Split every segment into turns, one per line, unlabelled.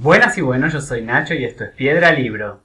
Buenas y buenos, yo soy Nacho y esto es Piedra Libro.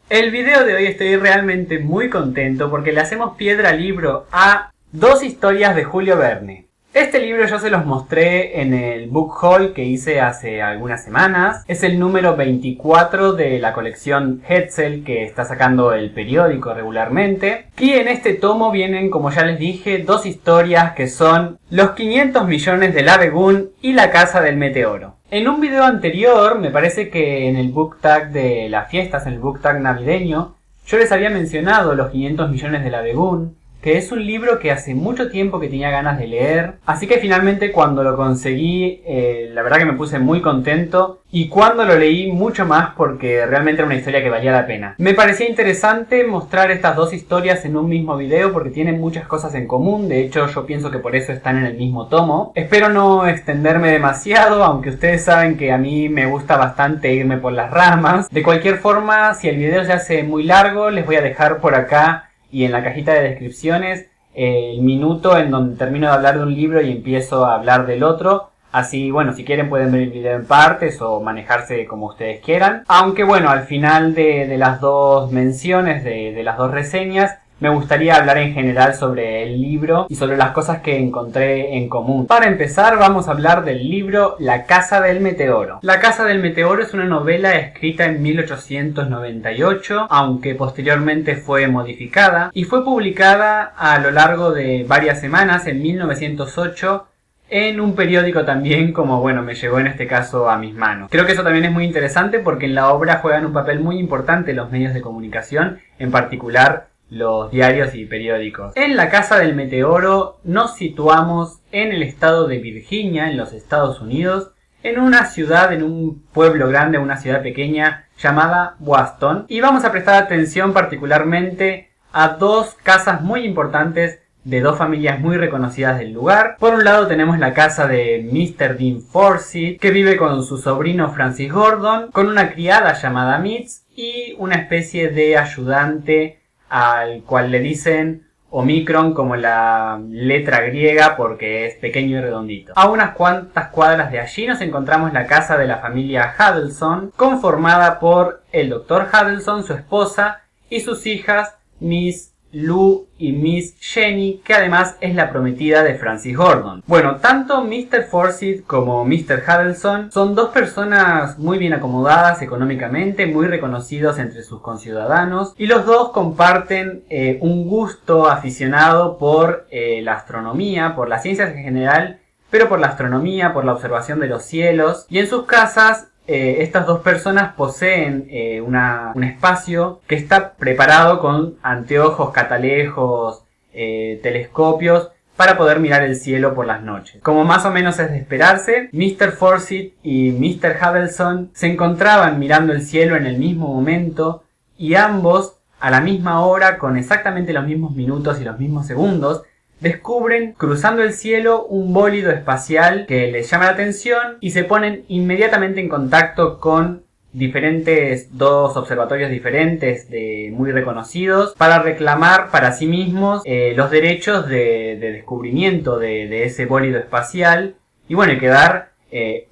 El video de hoy estoy realmente muy contento porque le hacemos Piedra Libro a dos historias de Julio Verne. Este libro yo se los mostré en el book haul que hice hace algunas semanas. Es el número 24 de la colección Hetzel que está sacando el periódico regularmente. Y en este tomo vienen, como ya les dije, dos historias que son Los 500 millones del Abegún y La casa del meteoro. En un video anterior, me parece que en el book tag de las fiestas, en el book tag navideño, yo les había mencionado Los 500 millones del Abegún, que es un libro que hace mucho tiempo que tenía ganas de leer, así que finalmente cuando lo conseguí, la verdad que me puse muy contento, y cuando lo leí mucho más porque realmente era una historia que valía la pena. Me parecía interesante mostrar estas dos historias en un mismo video porque tienen muchas cosas en común, de hecho yo pienso que por eso están en el mismo tomo. Espero no extenderme demasiado, aunque ustedes saben que a mí me gusta bastante irme por las ramas. De cualquier forma, si el video se hace muy largo, les voy a dejar por acá y en la cajita de descripciones el minuto en donde termino de hablar de un libro y empiezo a hablar del otro. Así, bueno, si quieren pueden ver el video en partes o manejarse como ustedes quieran. Aunque bueno, al final de las dos menciones, de las dos reseñas, me gustaría hablar en general sobre el libro y sobre las cosas que encontré en común. Para empezar vamos a hablar del libro La casa del meteoro. La casa del meteoro es una novela escrita en 1898, aunque posteriormente fue modificada, y fue publicada a lo largo de varias semanas en 1908 en un periódico también, como bueno, me llegó en este caso a mis manos. Creo que eso también es muy interesante porque en la obra juegan un papel muy importante los medios de comunicación, en particular los diarios y periódicos. En La casa del meteoro nos situamos en el estado de Virginia, en los Estados Unidos, en una ciudad, en un pueblo grande, una ciudad pequeña llamada Boston, y vamos a prestar atención particularmente a dos casas muy importantes de dos familias muy reconocidas del lugar. Por un lado tenemos la casa de Mr. Dean Forsyth, que vive con su sobrino Francis Gordon, con una criada llamada Mitz y una especie de ayudante al cual le dicen Omicron como la letra griega porque es pequeño y redondito. A unas cuantas cuadras de allí nos encontramos la casa de la familia Huddleston, conformada por el Dr. Huddleston, su esposa, y sus hijas Miss Lou y Miss Jenny, que además es la prometida de Francis Gordon. Bueno, tanto Mr. Forsyth como Mr. Huddleston son dos personas muy bien acomodadas económicamente, muy reconocidos entre sus conciudadanos, y los dos comparten un gusto aficionado por la astronomía, por las ciencias en general, pero por la astronomía, por la observación de los cielos, y en sus casas estas dos personas poseen un espacio que está preparado con anteojos, catalejos, telescopios para poder mirar el cielo por las noches. Como más o menos es de esperarse, Mr. Forsyth y Mr. Huddleston se encontraban mirando el cielo en el mismo momento y ambos, a la misma hora, con exactamente los mismos minutos y los mismos segundos, descubren cruzando el cielo un bólido espacial que les llama la atención y se ponen inmediatamente en contacto con dos observatorios diferentes muy reconocidos para reclamar para sí mismos los derechos de descubrimiento de ese bólido espacial y bueno, quedar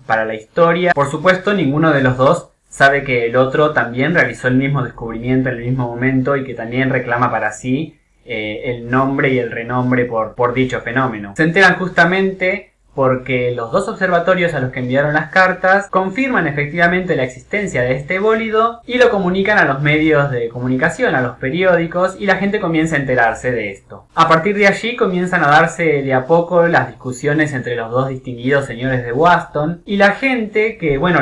para la historia. Por supuesto, ninguno de los dos sabe que el otro también realizó el mismo descubrimiento en el mismo momento y que también reclama para sí el nombre y el renombre por dicho fenómeno. Se enteran justamente porque los dos observatorios a los que enviaron las cartas confirman efectivamente la existencia de este bólido y lo comunican a los medios de comunicación, a los periódicos, y la gente comienza a enterarse de esto. A partir de allí comienzan a darse de a poco las discusiones entre los dos distinguidos señores de Boston y la gente que, bueno,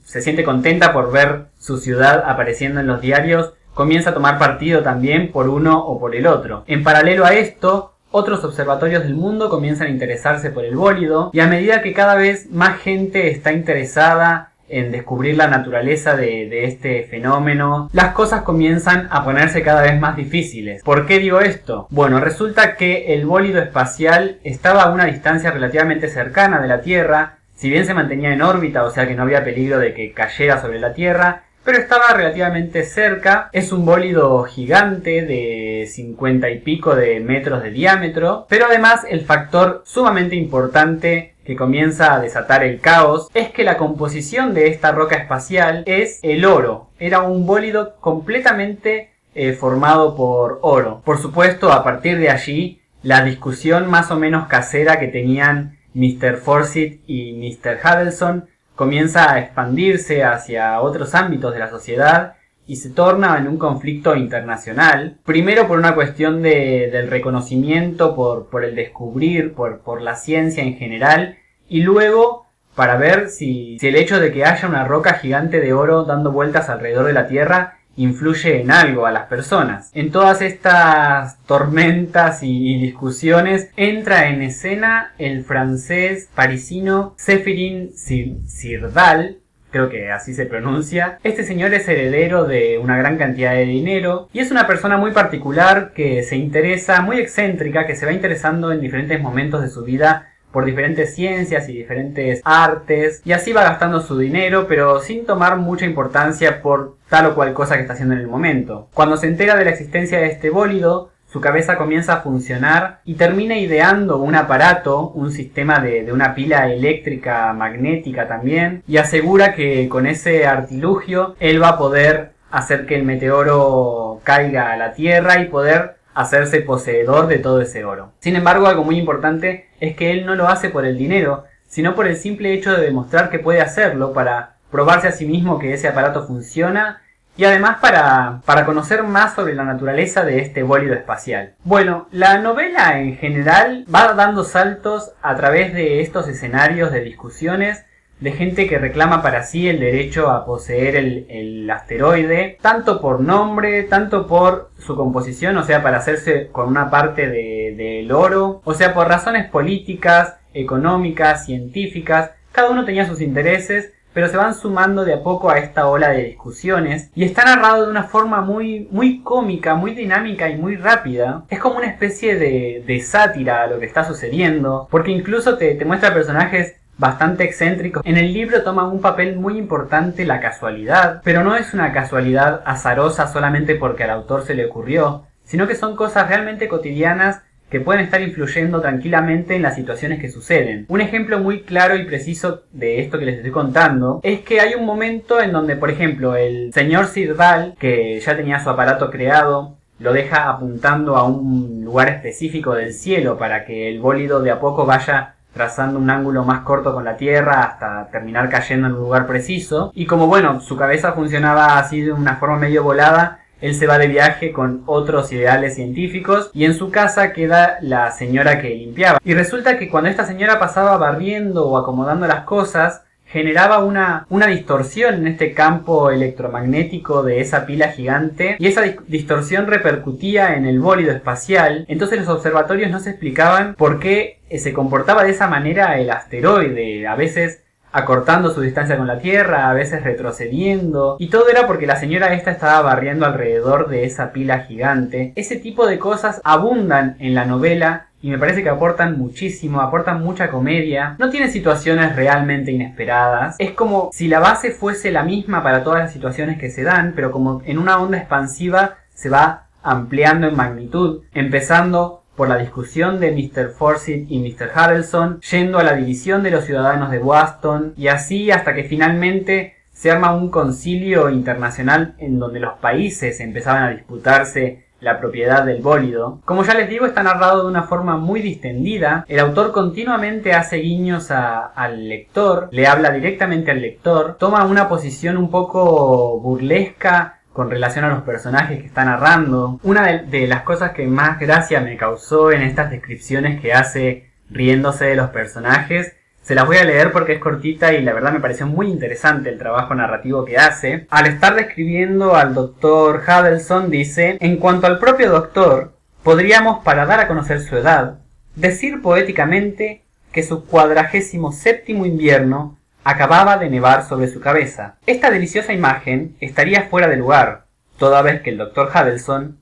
se siente contenta por ver su ciudad apareciendo en los diarios, comienza a tomar partido también por uno o por el otro. En paralelo a esto, otros observatorios del mundo comienzan a interesarse por el bólido y a medida que cada vez más gente está interesada en descubrir la naturaleza de este fenómeno, las cosas comienzan a ponerse cada vez más difíciles. ¿Por qué digo esto? Bueno, resulta que el bólido espacial estaba a una distancia relativamente cercana de la Tierra, si bien se mantenía en órbita, o sea que no había peligro de que cayera sobre la Tierra, pero estaba relativamente cerca. Es un bólido gigante de 50 y pico de metros de diámetro, pero además el factor sumamente importante que comienza a desatar el caos es que la composición de esta roca espacial es el oro. Era un bólido completamente formado por oro. Por supuesto, a partir de allí, la discusión más o menos casera que tenían Mr. Forsyth y Mr. Huddleston comienza a expandirse hacia otros ámbitos de la sociedad y se torna en un conflicto internacional. Primero por una cuestión del reconocimiento por el descubrir, por la ciencia en general, y luego para ver si el hecho de que haya una roca gigante de oro dando vueltas alrededor de la Tierra influye en algo a las personas. En todas estas tormentas y discusiones entra en escena el francés parisino Zéphirin Sirdal, creo que así se pronuncia. Este señor es heredero de una gran cantidad de dinero y es una persona muy particular que se interesa, muy excéntrica, que se va interesando en diferentes momentos de su vida por diferentes ciencias y diferentes artes, y así va gastando su dinero, pero sin tomar mucha importancia por tal o cual cosa que está haciendo en el momento. Cuando se entera de la existencia de este bólido, su cabeza comienza a funcionar y termina ideando un aparato, un sistema de una pila eléctrica magnética también, y asegura que con ese artilugio él va a poder hacer que el meteoro caiga a la Tierra y poder hacerse poseedor de todo ese oro. Sin embargo, algo muy importante es que él no lo hace por el dinero, sino por el simple hecho de demostrar que puede hacerlo, para probarse a sí mismo que ese aparato funciona y además para conocer más sobre la naturaleza de este bólido espacial. Bueno, la novela en general va dando saltos a través de estos escenarios de discusiones de gente que reclama para sí el derecho a poseer el asteroide, tanto por nombre, tanto por su composición, o sea, para hacerse con una parte del oro, o sea, por razones políticas, económicas, científicas. Cada uno tenía sus intereses, pero se van sumando de a poco a esta ola de discusiones, y está narrado de una forma muy cómica, muy dinámica y muy rápida. Es como una especie de sátira a lo que está sucediendo, porque incluso te muestra personajes bastante excéntricos. En el libro toma un papel muy importante la casualidad, pero no es una casualidad azarosa solamente porque al autor se le ocurrió, sino que son cosas realmente cotidianas que pueden estar influyendo tranquilamente en las situaciones que suceden. Un ejemplo muy claro y preciso de esto que les estoy contando es que hay un momento en donde, por ejemplo, el señor Sirdal, que ya tenía su aparato creado, lo deja apuntando a un lugar específico del cielo para que el bólido de a poco vaya trazando un ángulo más corto con la Tierra hasta terminar cayendo en un lugar preciso. Y como bueno, su cabeza funcionaba así de una forma medio volada, él se va de viaje con otros ideales científicos y en su casa queda la señora que limpiaba. Y resulta que cuando esta señora pasaba barriendo o acomodando las cosas, generaba una distorsión en este campo electromagnético de esa pila gigante, y esa distorsión repercutía en el bólido espacial. Entonces los observatorios no se explicaban por qué se comportaba de esa manera el asteroide, a veces acortando su distancia con la Tierra, a veces retrocediendo, y todo era porque la señora esta estaba barriendo alrededor de esa pila gigante. Ese tipo de cosas abundan en la novela y me parece que aportan muchísimo, aportan mucha comedia. No tiene situaciones realmente inesperadas. Es como si la base fuese la misma para todas las situaciones que se dan, pero como en una onda expansiva se va ampliando en magnitud, empezando por la discusión de Mr. Forsyth y Mr. Huddleston, yendo a la división de los ciudadanos de Boston, y así hasta que finalmente se arma un concilio internacional en donde los países empezaban a disputarse la propiedad del bólido. Como ya les digo, está narrado de una forma muy distendida. El autor continuamente hace guiños al lector, le habla directamente al lector, toma una posición un poco burlesca con relación a los personajes que está narrando. Una de las cosas que más gracia me causó en estas descripciones que hace riéndose de los personajes, se las voy a leer porque es cortita y la verdad me pareció muy interesante el trabajo narrativo que hace. Al estar describiendo al doctor Huddleston dice: en cuanto al propio doctor, podríamos, para dar a conocer su edad, decir poéticamente que su 47º invierno acababa de nevar sobre su cabeza. Esta deliciosa imagen estaría fuera de lugar, toda vez que el doctor Huddleston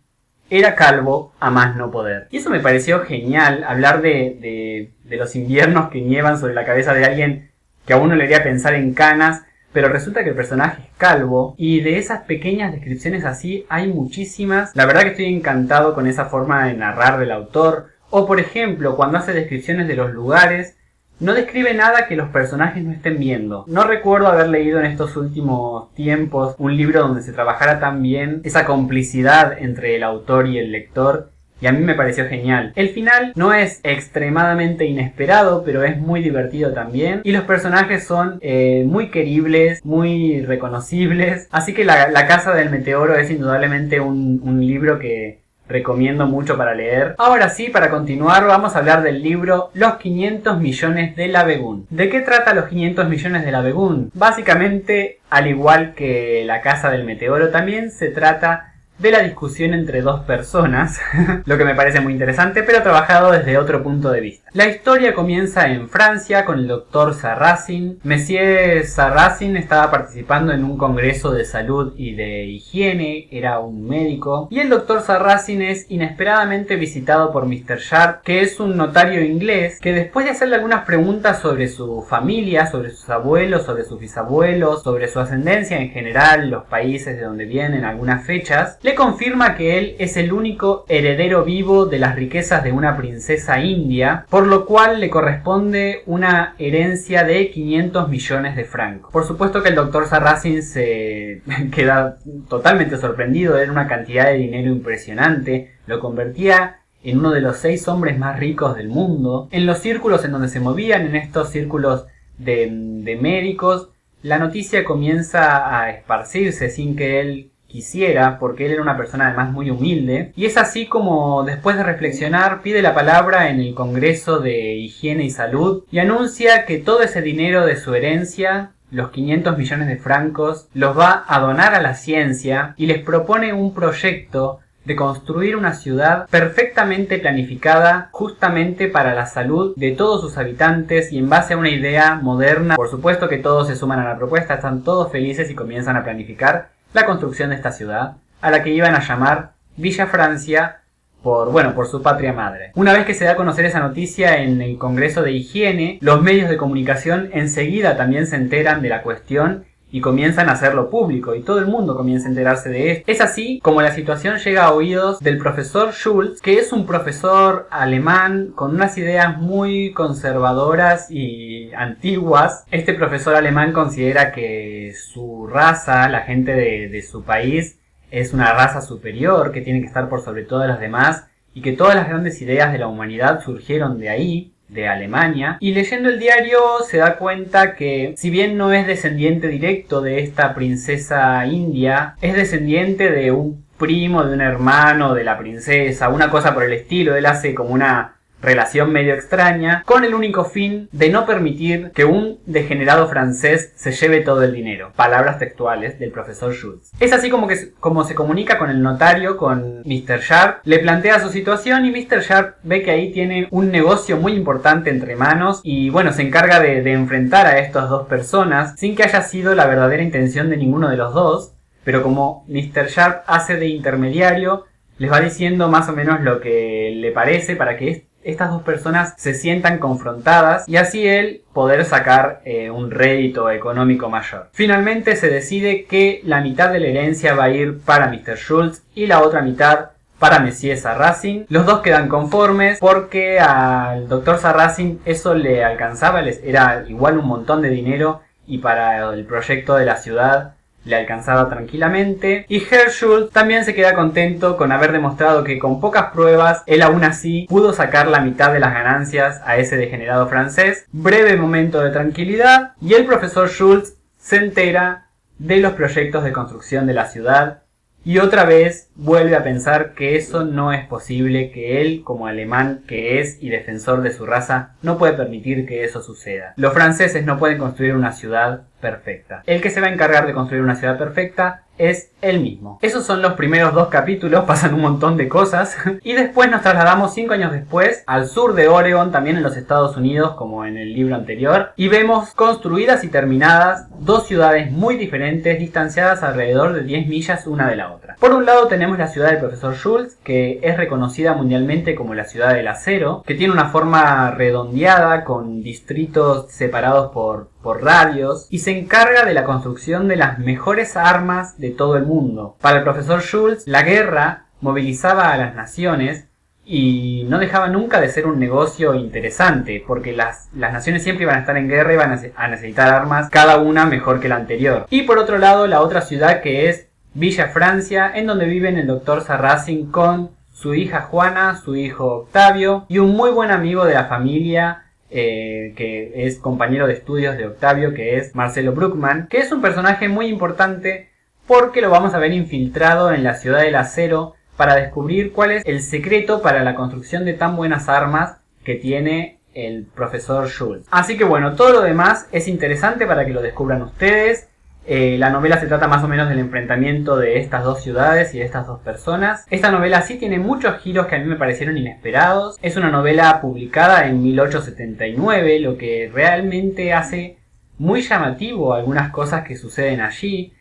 era calvo a más no poder. Y eso me pareció genial, hablar de los inviernos que nievan sobre la cabeza de alguien que a uno le haría pensar en canas. pero resulta que el personaje es calvo, y de esas pequeñas descripciones así hay muchísimas. La verdad que estoy encantado con esa forma de narrar del autor. O por ejemplo, cuando hace descripciones de los lugares, no describe nada que los personajes no estén viendo. No recuerdo haber leído en estos últimos tiempos un libro donde se trabajara tan bien esa complicidad entre el autor y el lector, y a mí me pareció genial. El final no es extremadamente inesperado, pero es muy divertido también. Y los personajes son muy queribles, muy reconocibles. Así que La Casa del Meteoro es indudablemente un libro que recomiendo mucho para leer. Ahora sí, para continuar, vamos a hablar del libro Los 500 millones de Labegún. ¿De qué trata Los 500 millones de Labegún? Básicamente, al igual que La Casa del Meteoro, también se trata de la discusión entre dos personas, lo que me parece muy interesante, pero trabajado desde otro punto de vista. La historia comienza en Francia con el doctor Sarrazin. Monsieur Sarrazin estaba participando en un congreso de salud y de higiene, era un médico, y el doctor Sarrazin es inesperadamente visitado por Mr. Sharp, que es un notario inglés, que después de hacerle algunas preguntas sobre su familia, sobre sus abuelos, sobre sus bisabuelos, sobre su ascendencia en general, los países de donde vienen, algunas fechas, le confirma que él es el único heredero vivo de las riquezas de una princesa india, por lo cual le corresponde una herencia de 500 millones de francos. Por supuesto que el doctor Sarrazin se queda totalmente sorprendido, era una cantidad de dinero impresionante, lo convertía en uno de los 6 hombres más ricos del mundo. En los círculos en donde se movían, en estos círculos de médicos, la noticia comienza a esparcirse sin que él quisiera, porque él era una persona además muy humilde, y es así como después de reflexionar pide la palabra en el Congreso de Higiene y Salud y anuncia que todo ese dinero de su herencia, los 500 millones de francos, los va a donar a la ciencia, y les propone un proyecto de construir una ciudad perfectamente planificada justamente para la salud de todos sus habitantes y en base a una idea moderna. Por supuesto que todos se suman a la propuesta, están todos felices y comienzan a planificar la construcción de esta ciudad, a la que iban a llamar Villa Francia por su patria madre. Una vez que se da a conocer esa noticia en el Congreso de Higiene, los medios de comunicación enseguida también se enteran de la cuestión y comienzan a hacerlo público, y todo el mundo comienza a enterarse de esto. Es así como la situación llega a oídos del profesor Schulz, que es un profesor alemán con unas ideas muy conservadoras y antiguas. Este profesor alemán considera que su raza, la gente de su país, es una raza superior, que tiene que estar por sobre todas las demás, y que todas las grandes ideas de la humanidad surgieron de ahí, de Alemania. Y leyendo el diario se da cuenta que, si bien no es descendiente directo de esta princesa india, es descendiente de un primo, de un hermano de la princesa, una cosa por el estilo. Él hace como una relación medio extraña, con el único fin de no permitir que un degenerado francés se lleve todo el dinero. Palabras textuales del profesor Schulz. Es así como se comunica con el notario, con Mr. Sharp, le plantea su situación y Mr. Sharp ve que ahí tiene un negocio muy importante entre manos y bueno, se encarga de enfrentar a estas dos personas sin que haya sido la verdadera intención de ninguno de los dos, pero como Mr. Sharp hace de intermediario, les va diciendo más o menos lo que le parece para que estas dos personas se sientan confrontadas y así él poder sacar un rédito económico mayor. Finalmente se decide que la mitad de la herencia va a ir para Mr. Schulz y la otra mitad para Monsieur Sarrazin. Los dos quedan conformes porque al Dr. Sarrazin eso le alcanzaba, era igual un montón de dinero y para el proyecto de la ciudad le alcanzaba tranquilamente. Y Herr Schulz también se queda contento con haber demostrado que con pocas pruebas él aún así pudo sacar la mitad de las ganancias a ese degenerado francés. Breve momento de tranquilidad y el profesor Schulz se entera de los proyectos de construcción de la ciudad y otra vez vuelve a pensar que eso no es posible, que él, como alemán que es y defensor de su raza, no puede permitir que eso suceda. Los franceses no pueden construir una ciudad perfecta. El que se va a encargar de construir una ciudad perfecta es él mismo. Esos son los primeros 2 capítulos, pasan un montón de cosas y después nos trasladamos 5 años después al sur de Oregon, también en los Estados Unidos como en el libro anterior, y vemos construidas y terminadas 2 ciudades muy diferentes, distanciadas alrededor de 10 millas una de la otra. Por un lado tenemos la ciudad del profesor Schulz, que es reconocida mundialmente como la ciudad del acero, que tiene una forma redondeada con distritos separados por por radios y se encarga de la construcción de las mejores armas de todo el mundo. Para el profesor Schultz, la guerra movilizaba a las naciones y no dejaba nunca de ser un negocio interesante, porque las naciones siempre iban a estar en guerra y iban a necesitar armas, cada una mejor que la anterior. Y por otro lado, la otra ciudad, que es Villa Francia, en donde viven el Dr. Sarracin con su hija Juana, su hijo Octavio y un muy buen amigo de la familia, que es compañero de estudios de Octavio, que es Marcelo Bruckmann, que es un personaje muy importante porque lo vamos a ver infiltrado en la Ciudad del Acero para descubrir cuál es el secreto para la construcción de tan buenas armas que tiene el profesor Schultz. Así que bueno, todo lo demás es interesante para que lo descubran ustedes. La novela se trata más o menos del enfrentamiento de estas dos ciudades y de estas dos personas. Esta novela sí tiene muchos giros que a mí me parecieron inesperados. Es una novela publicada en 1879, lo que realmente hace muy llamativo algunas cosas que suceden allí.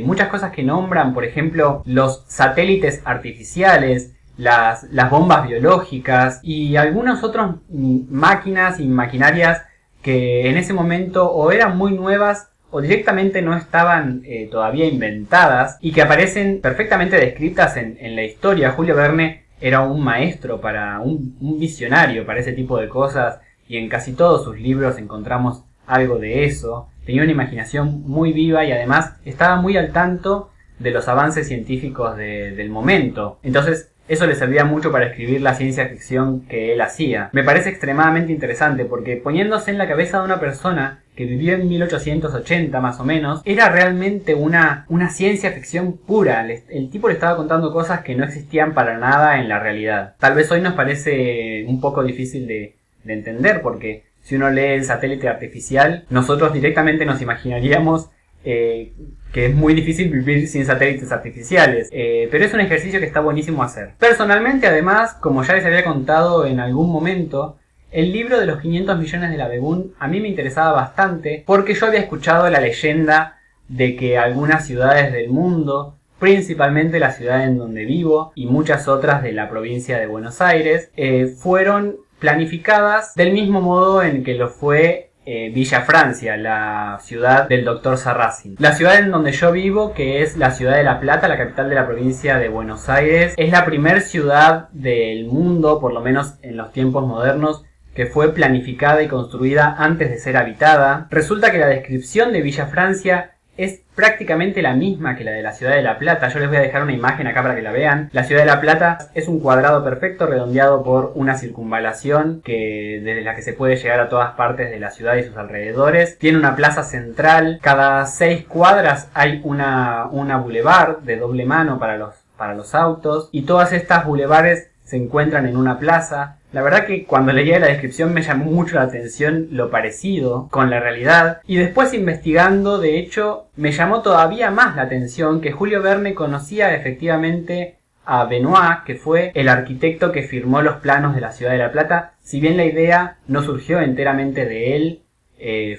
Muchas cosas que nombran, por ejemplo, los satélites artificiales, las bombas biológicas y algunas otras máquinas y maquinarias que en ese momento o eran muy nuevas o directamente no estaban todavía inventadas y que aparecen perfectamente descritas en la historia. Julio Verne era un maestro, un visionario para ese tipo de cosas, y en casi todos sus libros encontramos algo de eso. Tenía una imaginación muy viva y además estaba muy al tanto de los avances científicos del momento. Entonces eso le servía mucho para escribir la ciencia ficción que él hacía. Me parece extremadamente interesante porque, poniéndose en la cabeza de una persona que vivió en 1880 más o menos, era realmente una ciencia ficción pura. El tipo le estaba contando cosas que no existían para nada en la realidad. Tal vez hoy nos parece un poco difícil de entender, porque si uno lee el satélite artificial, nosotros directamente nos imaginaríamos que es muy difícil vivir sin satélites artificiales, pero es un ejercicio que está buenísimo hacer. Personalmente, además, como ya les había contado en algún momento, el libro de los 500 millones de la Begún a mí me interesaba bastante porque yo había escuchado la leyenda de que algunas ciudades del mundo, principalmente la ciudad en donde vivo y muchas otras de la provincia de Buenos Aires, fueron planificadas del mismo modo en que lo fue Villa Francia, la ciudad del Dr. Sarracin. La ciudad en donde yo vivo, que es la ciudad de La Plata, la capital de la provincia de Buenos Aires, es la primer ciudad del mundo, por lo menos en los tiempos modernos, que fue planificada y construida antes de ser habitada. Resulta que la descripción de Villa Francia es prácticamente la misma que la de la ciudad de La Plata. Yo les voy a dejar una imagen acá para que la vean. La ciudad de La Plata es un cuadrado perfecto redondeado por una circunvalación desde la que se puede llegar a todas partes de la ciudad y sus alrededores. Tiene una plaza central. Cada 6 cuadras hay una boulevard de doble mano para los autos. Y todas estas boulevards se encuentran en una plaza. La verdad que cuando leía la descripción me llamó mucho la atención lo parecido con la realidad, y después investigando, de hecho, me llamó todavía más la atención que Julio Verne conocía efectivamente a Benoit, que fue el arquitecto que firmó los planos de la ciudad de La Plata. Si bien la idea no surgió enteramente de él,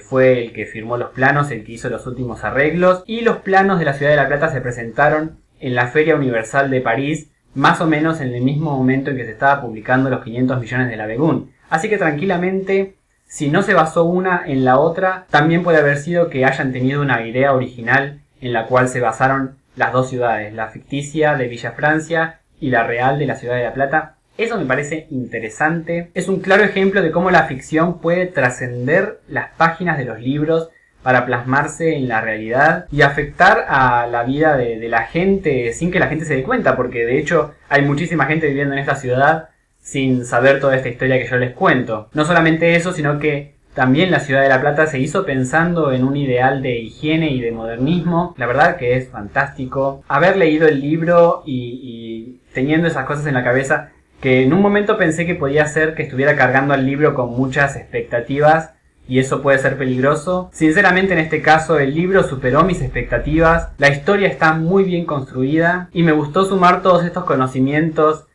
fue el que firmó los planos, el que hizo los últimos arreglos, y los planos de la ciudad de La Plata se presentaron en la Feria Universal de París, más o menos en el mismo momento en que se estaba publicando los 500 millones de la Begún. Así que tranquilamente, si no se basó una en la otra, también puede haber sido que hayan tenido una idea original en la cual se basaron las dos ciudades, la ficticia de Villa Francia y la real de la ciudad de La Plata. Eso me parece interesante. Es un claro ejemplo de cómo la ficción puede trascender las páginas de los libros para plasmarse en la realidad y afectar a la vida de la gente sin que la gente se dé cuenta, porque de hecho hay muchísima gente viviendo en esta ciudad sin saber toda esta historia que yo les cuento. No solamente eso, sino que también la ciudad de La Plata se hizo pensando en un ideal de higiene y de modernismo. La verdad que es fantástico haber leído el libro y teniendo esas cosas en la cabeza, que en un momento pensé que podía ser que estuviera cargando al libro con muchas expectativas, y eso puede ser peligroso. Sinceramente, en este caso el libro superó mis expectativas. La historia está muy bien construida y me gustó sumar todos estos conocimientos,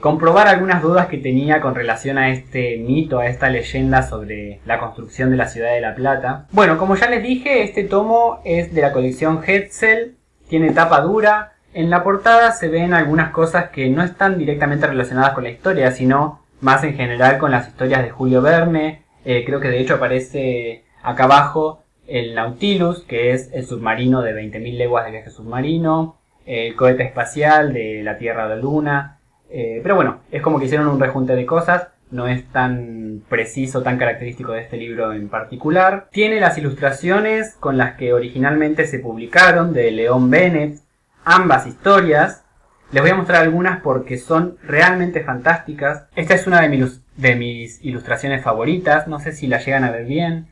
comprobar algunas dudas que tenía con relación a este mito, a esta leyenda sobre la construcción de la ciudad de La Plata. Bueno, como ya les dije, este tomo es de la colección Hetzel, tiene tapa dura. En la portada se ven algunas cosas que no están directamente relacionadas con la historia, sino más en general con las historias de Julio Verne. Creo que de hecho aparece Acá abajo el Nautilus, que es el submarino de 20.000 leguas de viaje submarino, el cohete espacial de la Tierra a la Luna. Pero bueno, es como que hicieron un rejunte de cosas. No es tan preciso, tan característico de este libro en particular. Tiene las ilustraciones con las que originalmente se publicaron de Leon Bennett. Ambas historias. Les voy a mostrar algunas porque son realmente fantásticas. Esta es una de mis ilustraciones favoritas. No sé si la llegan a ver bien.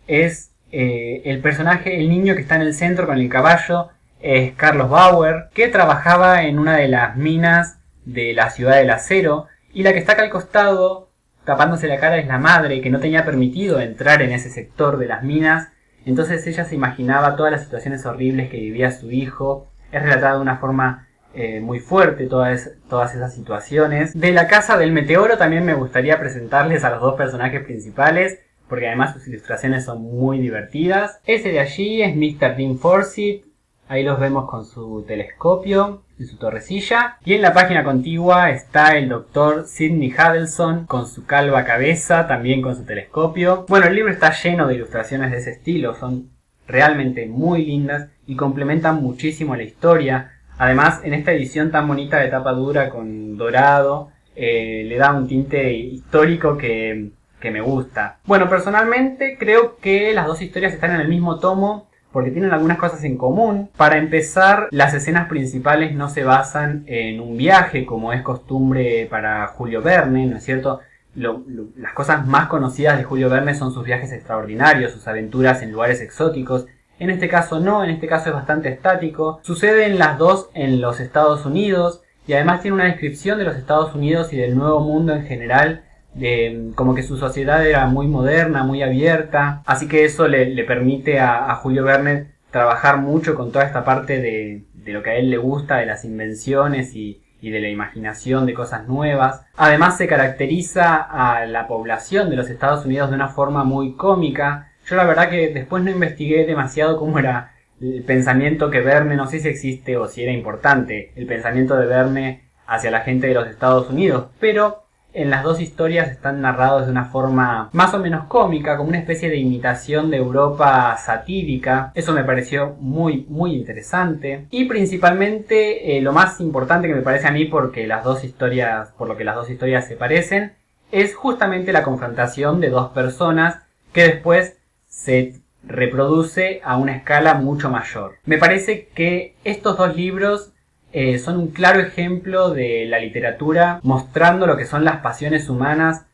Es el personaje, el niño que está en el centro con el caballo. Es Carlos Bauer, que trabajaba en una de las minas de la Ciudad del Acero. Y la que está acá al costado, tapándose la cara, es la madre, que no tenía permitido entrar en ese sector de las minas. Entonces ella se imaginaba todas las situaciones horribles que vivía su hijo. Es relatado de una forma muy fuerte todas esas situaciones. De la Casa del Meteoro también me gustaría presentarles a los dos personajes principales, porque además sus ilustraciones son muy divertidas. Ese de allí es Mr. Dean Forsyth. Ahí los vemos con su telescopio en su torrecilla. Y en la página contigua está el doctor Sidney Hadelson con su calva cabeza, también con su telescopio. Bueno, el libro está lleno de ilustraciones de ese estilo, son realmente muy lindas y complementan muchísimo la historia. Además, en esta edición tan bonita de tapa dura con dorado, le da un tinte histórico que me gusta. Bueno, personalmente creo que las dos historias están en el mismo tomo, porque tienen algunas cosas en común. Para empezar, las escenas principales no se basan en un viaje, como es costumbre para Julio Verne, ¿no es cierto? Las cosas más conocidas de Julio Verne son sus viajes extraordinarios, sus aventuras en lugares exóticos. En este caso no, en este caso es bastante estático. Suceden las dos en los Estados Unidos, y además tiene una descripción de los Estados Unidos y del Nuevo Mundo en general, como que su sociedad era muy moderna, muy abierta, así que eso le permite a Julio Verne trabajar mucho con toda esta parte de lo que a él le gusta, de las invenciones y de la imaginación de cosas nuevas. Además se caracteriza a la población de los Estados Unidos de una forma muy cómica. Yo la verdad que después no investigué demasiado cómo era el pensamiento que Verne, no sé si existe o si era importante el pensamiento de Verne hacia la gente de los Estados Unidos, pero en las dos historias están narrados de una forma más o menos cómica, como una especie de imitación de Europa satírica. Eso me pareció muy interesante. Y principalmente lo más importante que me parece a mí, por lo que las dos historias se parecen, es justamente la confrontación de dos personas que después se reproduce a una escala mucho mayor. Me parece que estos dos libros son un claro ejemplo de la literatura mostrando lo que son las pasiones humanas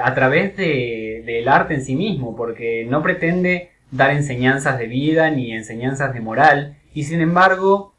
a través del arte en sí mismo, porque no pretende dar enseñanzas de vida ni enseñanzas de moral, y sin embargo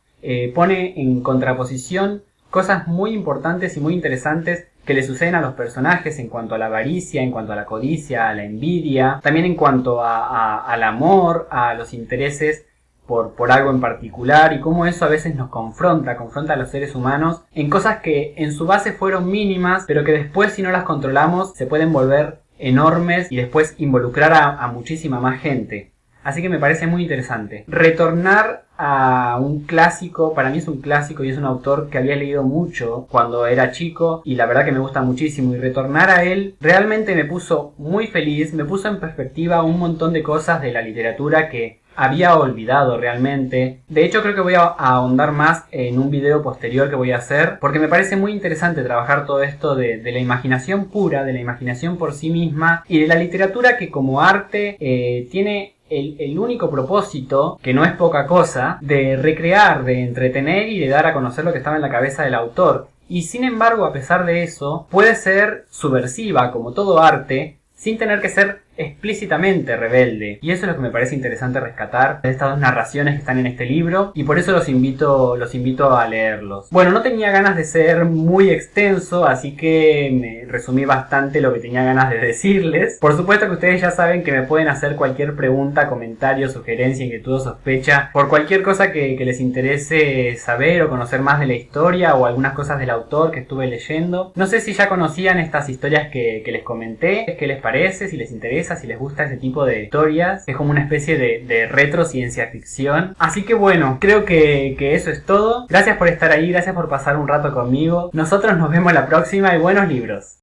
pone en contraposición cosas muy importantes y muy interesantes que le suceden a los personajes en cuanto a la avaricia, en cuanto a la codicia, a la envidia, también en cuanto al amor, a los intereses por algo en particular, y cómo eso a veces nos confronta a los seres humanos en cosas que en su base fueron mínimas, pero que después, si no las controlamos, se pueden volver enormes y después involucrar a muchísima más gente. Así que me parece muy interesante. Retornar a un clásico, para mí es un clásico y es un autor que había leído mucho cuando era chico y la verdad que me gusta muchísimo, y retornar a él realmente me puso muy feliz, me puso en perspectiva un montón de cosas de la literatura que había olvidado realmente. De hecho creo que voy a ahondar más en un video posterior que voy a hacer, porque me parece muy interesante trabajar todo esto de la imaginación pura, de la imaginación por sí misma, y de la literatura que como arte tiene el único propósito, que no es poca cosa, de recrear, de entretener y de dar a conocer lo que estaba en la cabeza del autor. Y sin embargo, a pesar de eso, puede ser subversiva como todo arte, sin tener que ser explícitamente rebelde. Y eso es lo que me parece interesante rescatar de estas dos narraciones que están en este libro, y por eso los invito a leerlos. Bueno, no tenía ganas de ser muy extenso, así que me resumí bastante lo que tenía ganas de decirles. Por supuesto que ustedes ya saben que me pueden hacer cualquier pregunta, comentario, sugerencia, inquietud o sospecha por cualquier cosa que les interese saber o conocer más de la historia, o algunas cosas del autor que estuve leyendo. No sé si ya conocían estas historias que les comenté, qué les parece, si les interesa, si les gusta ese tipo de historias. Es como una especie de retro ciencia ficción. Así que bueno, creo que eso es todo. Gracias por estar ahí, gracias por pasar un rato conmigo. Nosotros nos vemos la próxima y buenos libros.